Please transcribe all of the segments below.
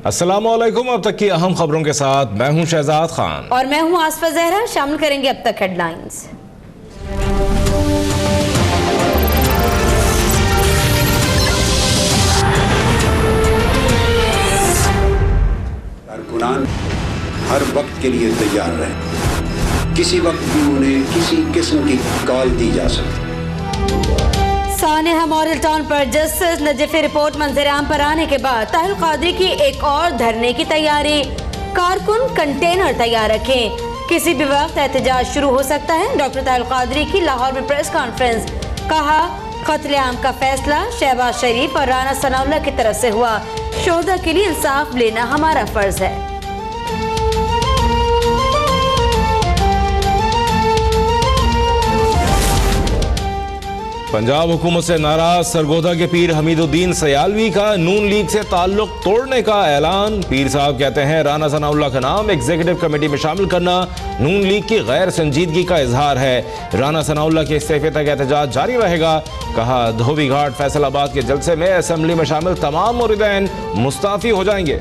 अस्सलामुअलैकुम। अब तक की अहम खबरों के साथ मैं हूं शहजाद खान और मैं हूं आसफा जहरा। शामिल करेंगे अब तक हेडलाइंस। कारकुनान हर वक्त के लिए तैयार रहे, किसी वक्त भी उन्हें किसी किस्म की कॉल दी जा सकती। सानेहा मॉडल टाउन पर जस्टिस नजीफी रिपोर्ट मंजर-ए-आम पर आने के बाद ताहिल कादरी की एक और धरने की तैयारी। कारकुन कंटेनर तैयार रखें, किसी भी वक्त एहतजाज शुरू हो सकता है। डॉक्टर ताहिल कादरी की लाहौर में प्रेस कॉन्फ्रेंस। कहा, कत्ले-आम का फैसला शहबाज शरीफ और राना सनाउल्लाह की तरफ से हुआ, शोहदा के लिए इंसाफ लेना हमारा फर्ज है। पंजाब हुकूमत से नाराज सरगोधा के पीर हमीदुद्दीन सयालवी का नून लीग से ताल्लुक तोड़ने का ऐलान। पीर साहब कहते हैं राना सनाउल्लाह का नाम एग्जीक्यूटिव कमेटी में शामिल करना नून लीग की गैर संजीदगी का इजहार है। राना सनाउल्लाह के इस्तीफे तक एहतजाज जारी रहेगा। कहा, धोबी घाट फैसलाबाद के जलसे में असेंबली में शामिल तमाम मुरीदैन मुस्ताफी हो जाएंगे।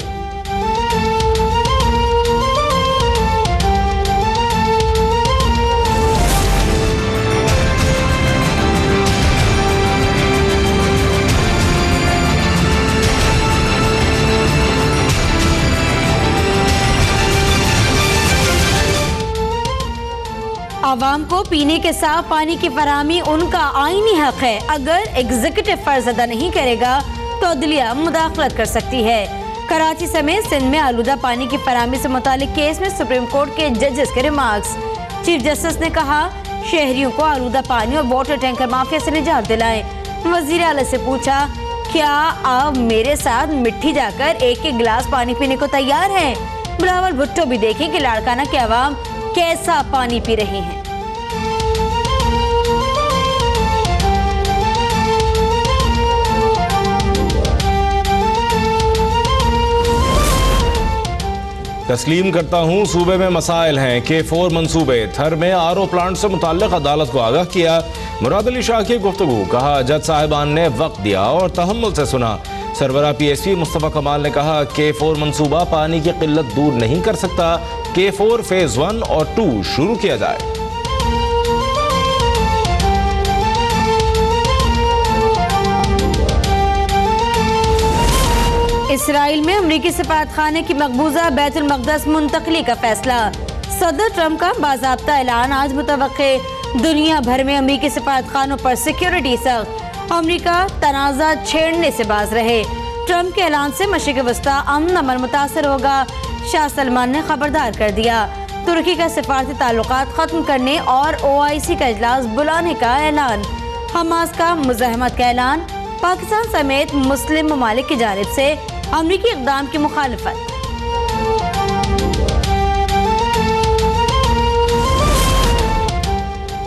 आवाम को पीने के साफ पानी की फराहमी उनका आईनी हक है। अगर एग्जीक्यूटिव फर्ज अदा नहीं करेगा तो अदलिया मुदाखलत कर सकती है। कराची समेत सिंध में आलूदा पानी की फराहमी से मुतालिक केस में सुप्रीम कोर्ट के जजेस के रिमार्क्स। चीफ जस्टिस ने कहा, शहरियों को आलूदा पानी और वाटर टैंकर माफिया से निजात दिलाएं। वजीर आला से पूछा, क्या आप मेरे साथ मिट्टी जाकर एक एक गिलास पानी पीने को तैयार हैं? बिलावल भुट्टो भी देखें कि लाड़काना के अवाम कैसा पानी पी रहे हैं। तस्लीम करता हूँ सूबे में मसाइल हैं। K4 मंसूबे थर में RO प्लांट से मुताल्लिक अदालत को आगाह किया। मुराद अली शाह की गुफ्तगू। कहा, जज साहिबान ने वक्त दिया और तहम्मुल से सुना। सरबरा PSP मुस्तफ़ा कमाल ने कहा, K4 मंसूबा पानी की किल्लत दूर नहीं कर सकता। K4 फेज 1 और 2 शुरू किया जाए। इसराइल में अमरीकी सफारतखाने की मकबूजा बैतुल मक़दस मुंतकली का फैसला। सदर ट्रंप का बाज़ाब्ता ऐलान आज मुतवक्के। दुनिया भर में अमरीकी सफारतखानों पर सिक्योरिटी सख्त। अमरीका तनाज़ा छेड़ने से बाज रहे। ट्रंप के ऐलान से मशरिक़ वस्ता अमन अमन मुतासर होगा। शाह सलमान ने खबरदार कर दिया। तुर्की का सिफारती ताल्लुकात खत्म करने और OIC का इजलास बुलाने का ऐलान। हमास का मुज़ाहमत का ऐलान। पाकिस्तान समेत मुस्लिम ममालिक की जानिब से अमरीकी इक़दाम की मुखालिफत।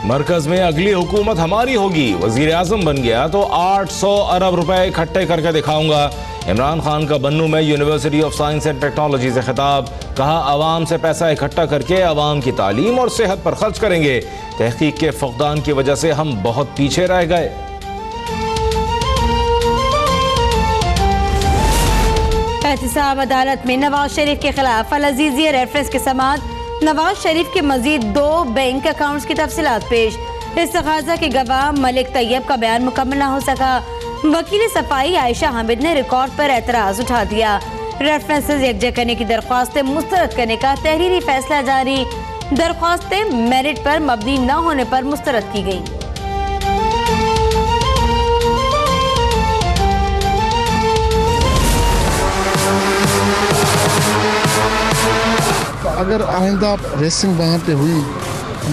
मरकज में अगली हुकूमत हमारी होगी। वजीर आजम बन गया तो 800 अरब रुपए इकट्ठे करके दिखाऊंगा। इमरान खान का बन्नू में university of science and technology से खिताब। कहा, आवाम से पैसा इकट्ठा करके आवाम की तालीम और सेहत पर खर्च करेंगे। तहकीक के फुकदान की वजह से हम बहुत पीछे रह गए। एहतिसाब अदालत में नवाज शरीफ के खिलाफ अल-अजीज़िया रेफरेंस के समाअत। नवाज शरीफ के मजीद 2 बैंक अकाउंट्स की तफसीलात पेश। इस्तिग़ाज़ा के गवाह मलिक तैयब का बयान मुकम्मल न हो सका। वकील सफाई आयशा हामिद ने रिकॉर्ड पर एतराज़ उठा दिया। रेफरेंसेस यकजा करने की दरख्वास्तें मुस्तरद करने का तहरीरी फैसला जारी। दरख्वास्तें मेरिट पर मबनी न होने पर मुस्तरद की गई। अगर आइंदा रेसिंग वहाँ पे हुई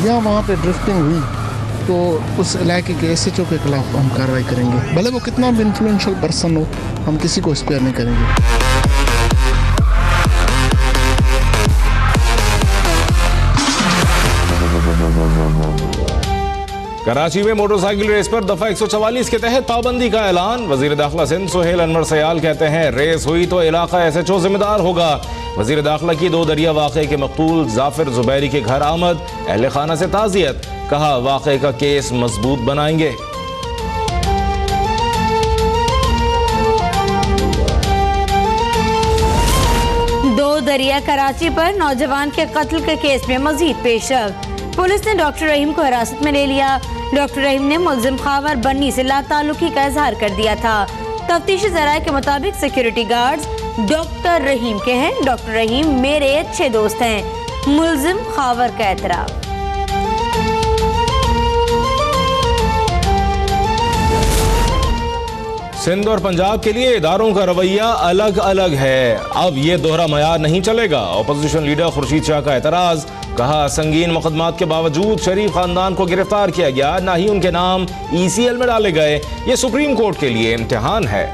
या वहाँ पे ड्रिफ्टिंग हुई तो उस इलाके के SHO के खिलाफ हम कार्रवाई करेंगे। भले वो कितना भी इन्फ्लुएंशियल पर्सन हो, हम किसी को स्पेयर नहीं करेंगे। कराची में मोटरसाइकिल रेस पर दफा 144 के तहत पाबंदी का ऐलान। वजीर दाखिला सिंध सुहेल अनवर सयाल कहते हैं, रेस हुई तो इलाका SHO जिम्मेदार होगा। वजीर दाखिला की 2 दरिया वाक़े के मकतूल जाफिर जुबैरी के घर आमद। अहले खाना से ताज़ियत। कहा, वाक़े का केस मजबूत बनाएंगे। जरिया कराची पर नौजवान के कत्ल के केस में मजीद पेशरफ्त। पुलिस ने डॉक्टर रहीम को हिरासत में ले लिया। डॉक्टर रहीम ने मुलजिम खावर बन्नी से लाताल्लुकी का इजहार कर दिया था। तफ्तीशी ज़राए के मुताबिक सिक्योरिटी गार्ड्स डॉक्टर रहीम के हैं। डॉक्टर रहीम मेरे अच्छे दोस्त हैं, मुलजिम खावर का एतराफ़। सिंध और पंजाब के लिए इदारों का रवैया अलग अलग है, अब ये दोहरा मयार नहीं चलेगा। अपोजिशन लीडर खुर्शीद शाह का एतराज, कहा संगीन मुकदमात के बावजूद शरीफ खानदान को गिरफ्तार किया गया, ना ही उनके नाम ECL में डाले गए। ये सुप्रीम कोर्ट के लिए इम्तिहान है।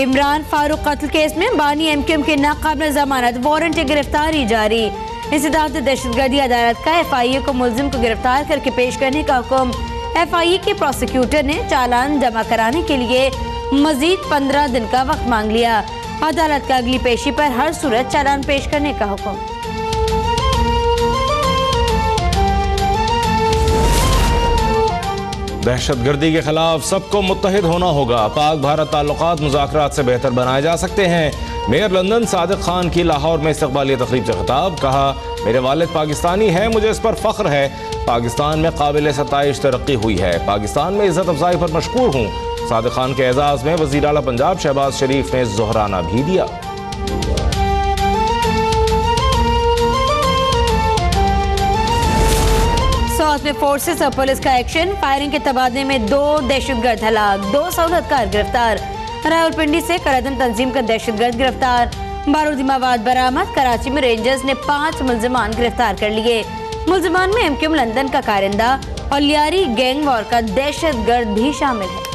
इमरान फारूक कत्ल केस में बानी MQM के नाकाबिल जमानत वारंट गिरफ्तारी जारी। इंसदाद दहशतगर्दी अदालत का FIA को मुलजिम को गिरफ्तार करके पेश करने का हुक्म। FIA के प्रोसिक्यूटर ने चालान जमा कराने के लिए मजीद 15 दिन का वक्त मांग लिया। अदालत का अगली पेशी पर हर सूरत चालान पेश करने का हुक्म। दहशतगर्दी के खिलाफ सबको मुत्तहिद होना होगा। पाक भारत ताल्लुकात मुज़ाकरात से बेहतर बनाए जा सकते हैं। मेयर लंदन सादिक खान की लाहौर में इस्तकबालिया तकरीब से खिताब, कहा मेरे वालिद पाकिस्तानी हैं, मुझे इस पर फख्र है। पाकिस्तान में काबिल सताइश तरक्की हुई है, पाकिस्तान में इज्जत अफजाई पर मशकूर हूँ। सादिक खान के एजाज़ में वज़ीर आला पंजाब शहबाज शरीफ ने ज़ोहराना भी दिया। साउथ में फोर्सेस और पुलिस का एक्शन, फायरिंग के तबादले में 2 दहशतगर्द हलाक, 2 सहूलतकार गिरफ्तार। रावलपिंडी से करदम तंजीम का दहशतगर्द गिरफ्तार। बारूदी मवाद बरामद। कराची में रेंजर्स ने 5 मुलजिमान गिरफ्तार कर लिए। मुलजिमान में MQM लंदन का कारिंदा और लियारी गैंग वॉर का दहशतगर्द भी शामिल है।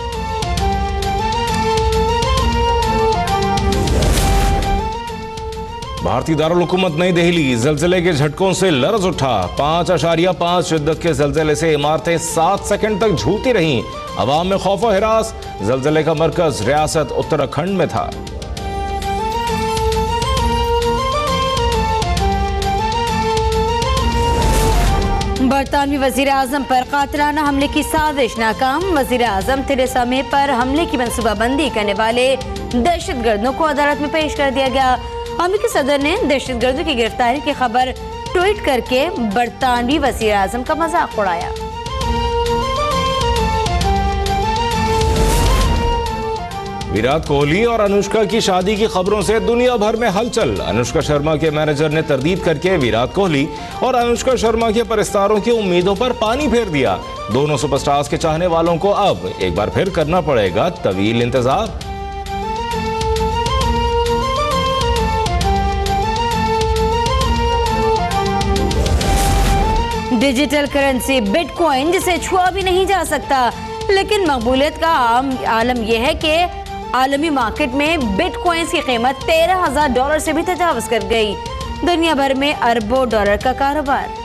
भारतीय दारुल हुकूमत नई दिल्ली जलजले के झटकों से लरज उठा। 5.5 शिद्दत के जलजले से इमारतें 7 सेकंड तक झूलती रहीं। अवाम में खौफ व हिरास। जलजले का मरकज रियासत उत्तराखंड में था। बरतानवी वजीर आजम पर कातिलाना हमले की साजिश नाकाम। वजीर आजम थेरेसा मे पर हमले की मनसूबाबंदी करने वाले दहशतगर्दों को अदालत में पेश कर दिया गया। अमेरिकी सदर ने दहशतगर्दों की गिरफ्तारी की खबर ट्वीट करके बरतानवी वजीर आजम का मजाक उड़ाया। विराट कोहली और अनुष्का की शादी की खबरों से दुनिया भर में हलचल। अनुष्का शर्मा के मैनेजर ने तरदीद करके विराट कोहली और अनुष्का शर्मा के परस्तारों की उम्मीदों पर पानी फेर दिया। दोनों सुपरस्टार्स के चाहने वालों को अब एक बार फिर करना पड़ेगा तवील इंतजार। डिजिटल करेंसी बिटकॉइन जिसे छुआ भी नहीं जा सकता, लेकिन मकबूलियत का आलम यह है कि आलमी मार्केट में बिटकॉइंस की कीमत $13,000 से भी तजावुज कर गई। दुनिया भर में अरबों डॉलर का कारोबार।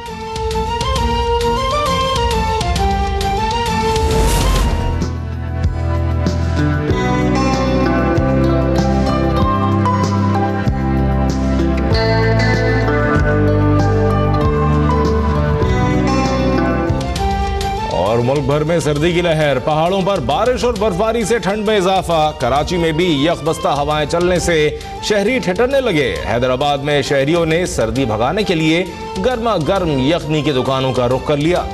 और मुल्क भर में सर्दी की लहर। पहाड़ों पर बारिश और बर्फबारी से ठंड में इजाफा। कराची में भी यकबस्ता हवाएं चलने से शहरी ठिठुरने लगे। हैदराबाद में शहरियों ने सर्दी भगाने के लिए गर्मा गर्म यखनी की दुकानों का रुख कर लिया।